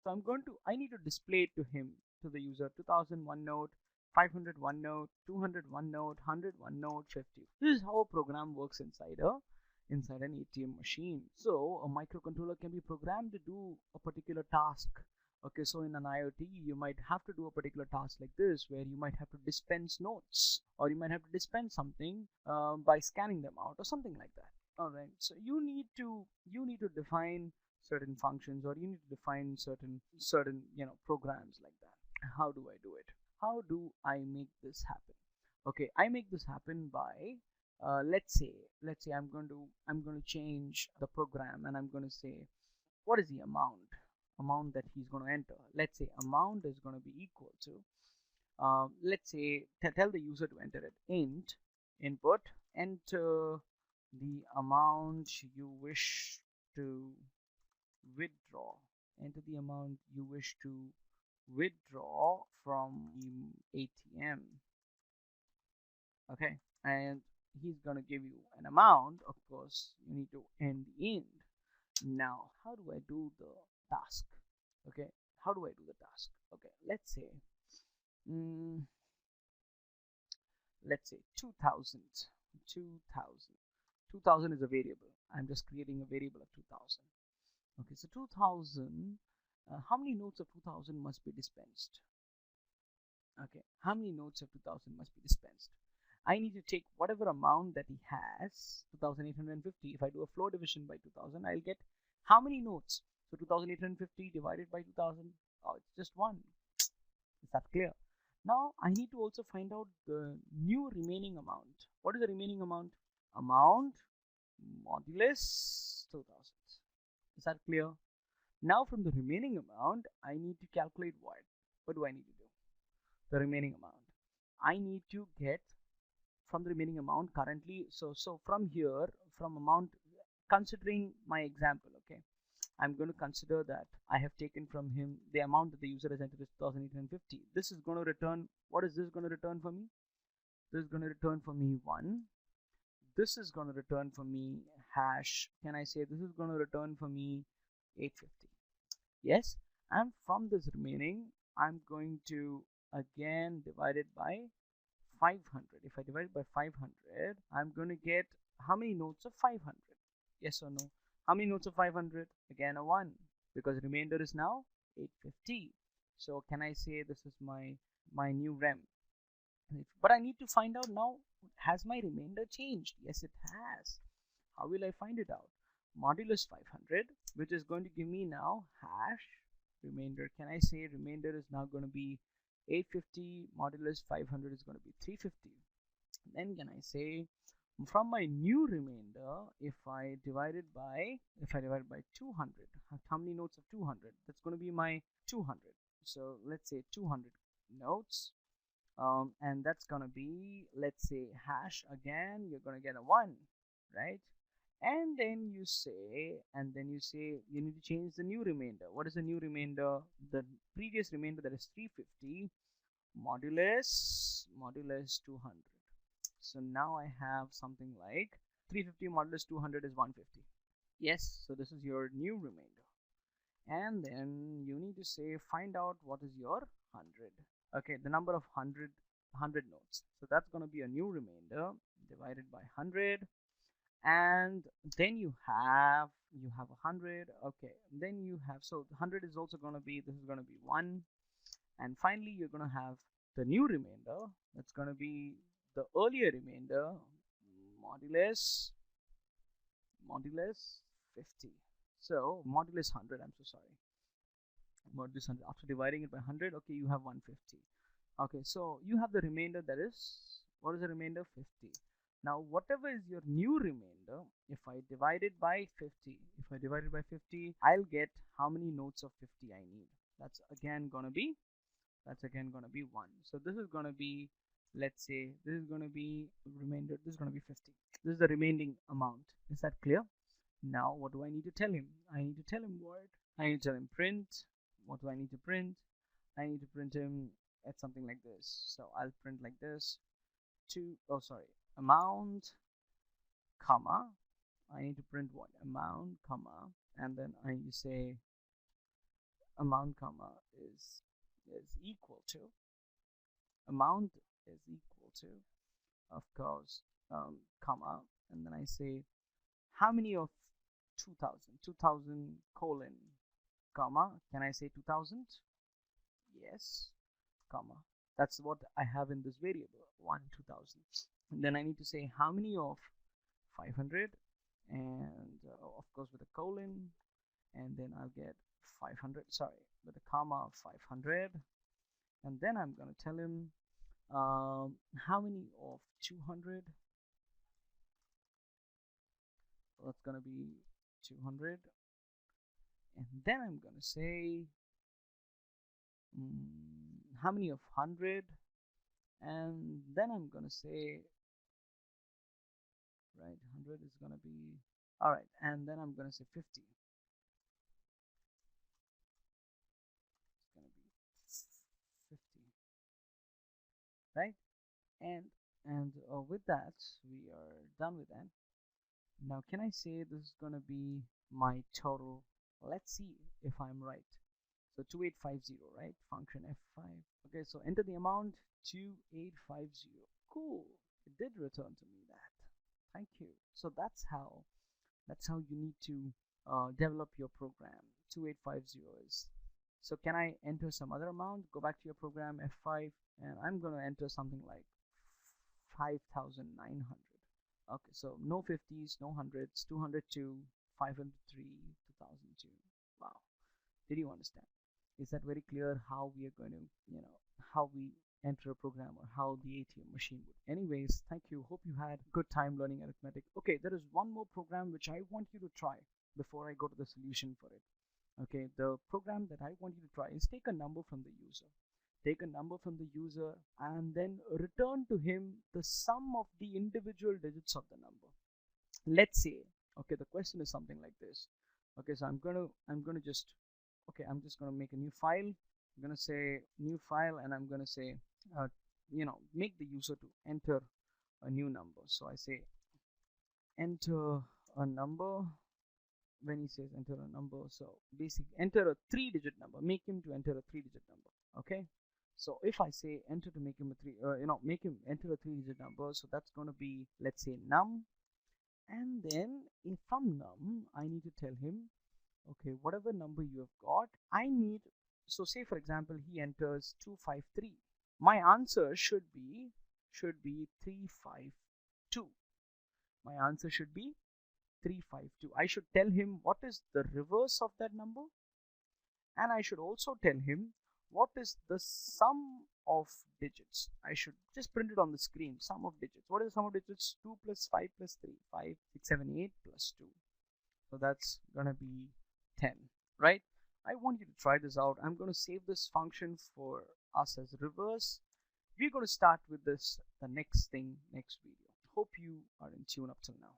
So I need to display it to him, to the user, 2001 note, 501 note, 201 note, 101 note, 50. This is how a program works inside an ATM machine. So a microcontroller can be programmed to do a particular task. Okay, so in an IoT, you might have to do a particular task like this, where you might have to dispense notes, or you might have to dispense something by scanning them out, or something like that. All right. So you need to define certain functions, or you need to define certain programs like that. How do I do it? How do I make this happen? Okay, I make this happen by let's say I'm going to change the program, and I'm going to say, what is the amount that he's going to enter. Let's say amount is going to be equal to, let's say, tell the user to enter it. Input, enter the amount you wish to withdraw. Enter the amount you wish to withdraw from ATM. Okay, and he's going to give you an amount. Of course, you need to end the end. Now, how do I do the task? Okay, how do I do the task? Okay, mm, let's say 2000. 2000 is a variable. I'm just creating a variable of 2000. Okay, so 2000, how many notes of 2000 must be dispensed? Okay, how many notes of 2000 must be dispensed? I need to take whatever amount that he has, 2850. If I do a floor division by 2000, I'll get how many notes? So 2850 divided by 2000, oh, it's just one. Is that clear? Now I need to also find out the new remaining amount. What is the remaining amount? Amount modulus 2000. Is that clear? Now from the remaining amount, I need to calculate what? What do I need to do? The remaining amount. I need to get from the remaining amount currently. So from here, from amount, considering my example, okay, I'm going to consider that I have taken from him the amount that the user has entered is 2850. This is going to return, what is this going to return for me? This is going to return for me 1. This is going to return for me hash. Can I say this is going to return for me 850? Yes. And from this remaining, I'm going to again divide it by 500. If I divide it by 500, I'm going to get how many notes of 500? Yes or no? How many notes of 500? Again a 1, because remainder is now 850. So can I say this is my new rem? But I need to find out now, has my remainder changed? Yes, it has. How will I find it out? Modulus 500, which is going to give me now hash remainder. Can I say remainder is now going to be 850 modulus 500 is going to be 350? Then can I say from my new remainder, if I divide by 200, how many notes of 200? That's going to be my 200. So let's say 200 notes, and that's going to be, let's say, hash again. You're going to get a 1, right? And then you say you need to change the new remainder. What is the new remainder? The previous remainder, that is 350 modulus 200. So now I have something like 350 modulus 200 is 150. Yes, so this is your new remainder. And then you need to say, find out what is your 100. Okay, the number of 100 nodes. So that's going to be a new remainder divided by 100. And then you have 100. Okay, then you have, so 100 is also going to be, this is going to be 1. And finally you're going to have the new remainder. That's going to be the earlier remainder modulus 50. So modulus 100, I'm so sorry, modulus 100. After dividing it by 100, okay, you have 150. Okay, so you have the remainder, that is, what is the remainder? 50. Now whatever is your new remainder, if I divide it by 50, I'll get how many notes of 50 I need. That's again gonna be 1. So this is gonna be, let's say, this is gonna be remainder, this is gonna be 50. This is the remaining amount. Is that clear? Now what do I need to tell him? I need to tell him what? I need to tell him print. What do I need to print? I need to print him at something like this. So I'll print like this, amount, comma. I need to print what? Amount, comma, and then I need to say amount comma is equal to amount is equal to, of course, comma, and then I say how many of 2000 colon comma, can I say 2000? Yes, comma, that's what I have in this variable 1 2000. And then I need to say how many of 500, and of course with a colon, and then I'll get 500, sorry, with a comma of 500, and then I'm going to tell him how many of 200, so that's going to be 200, and then I'm going to say how many of 100, and then I'm going to say, right, 100 is going to be, all right, and then I'm going to say 50, it's going to be 50, right? And with that we are done with that. Now can I say this is going to be my total? Let's see if I'm right. So 2850, right? Function F5. Okay, so enter the amount 2850. Cool, it did return to me that. Thank you. So that's how you need to develop your program. 2850 is. So can I enter some other amount? Go back to your program F5, and I'm going to enter something like 5,900. Okay, so no 50s, no hundreds, 202, 503, 2002. Wow. Did you understand? Is that very clear how we are going to, how we enter a program or how the ATM machine would? Anyways, thank you. Hope you had good time learning arithmetic. Okay, there is one more program which I want you to try before I go to the solution for it. Okay, the program that I want you to try is take a number from the user. Take a number from the user and then return to him the sum of the individual digits of the number. Let's say, okay, the question is something like this. Okay, so I'm gonna just, okay, I'm just gonna make a new file. I'm gonna say new file, and I'm gonna say make the user to enter a new number. So I say enter a number. When he says enter a number, so basically enter a 3-digit number, make him to enter a 3-digit number. Okay, so if I say enter to make him a make him enter a 3-digit number, so that's going to be, let's say, num, and then from num I need to tell him, okay, whatever number you have got, I need, so say for example he enters 253, my answer should be 352. My answer should be 352. I should tell him what is the reverse of that number, and I should also tell him what is the sum of digits. I should just print it on the screen, sum of digits. What is the sum of digits? 2 plus 5 plus 3, 5, 6, 7, 8 plus 2. So that's gonna be 10, right? I want you to try this out. I'm going to save this function for us as reverse. We're going to start with this the next video. Hope you are in tune up till now.